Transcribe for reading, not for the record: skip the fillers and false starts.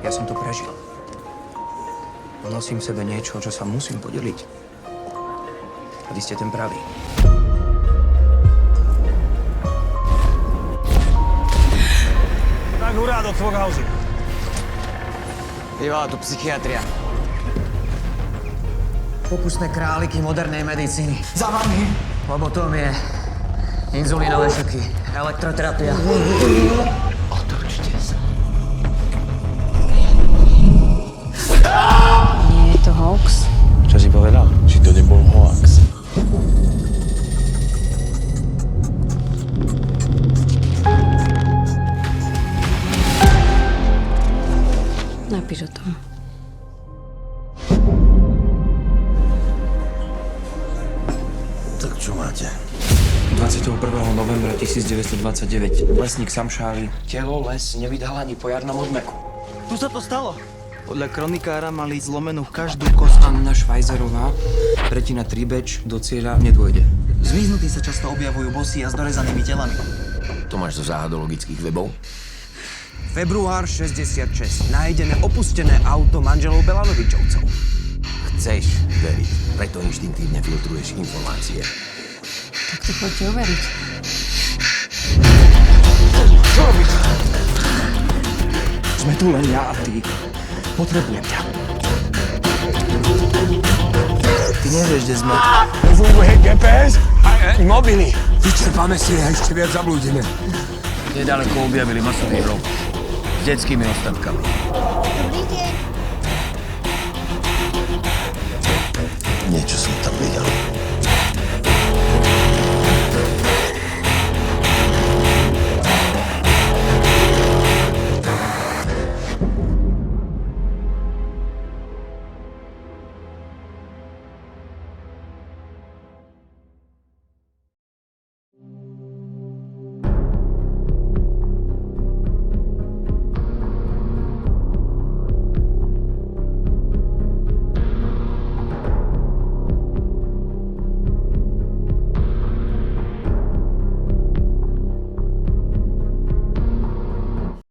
Ja som to prežil. Nosím v sebe niečo, čo sa musím podeliť. A vy ste ten pravý. Tak hurá do tvojho hauzy. Bývala tu psychiatria. Pokusné králiky modernej medicíny. Za vami! Lobotómie, inzulínové šoky, elektroterapia. Otočte sa. Nie je to hoax? Čo si povedal? Či to nebol hoax? Napíš o tom. Tak čo máte? 21. novembra 1929. Lesník Samšári. Telo les nevydal ani po jarnom odmeku. Tu sa to stalo. Podľa kronikára mali zlomenú každú kosť. Anna Švajzerová. Tretina tribeč do cieľa nedôjde. Zmiznutí sa často objavujú bosí a s dorezanými telami. To máš zo záhadologických webov? Február 66. Nájdené opustené auto manželov Belanovičovcov. Chceš veriť, preto inštinktívne filtruješ informácie. Tak to poďte overiť. Čo robíš? Sme tu len ja a ty. Potrebujem ťa. Ty nevieš, kde sme. Nefunguje GPS a mobily. Vyčerpáme si a ešte viac zablúdime. Nedaleko objavili masový hrob. S detskými ostatkami. Dobrý deň. Niečo som tam videl.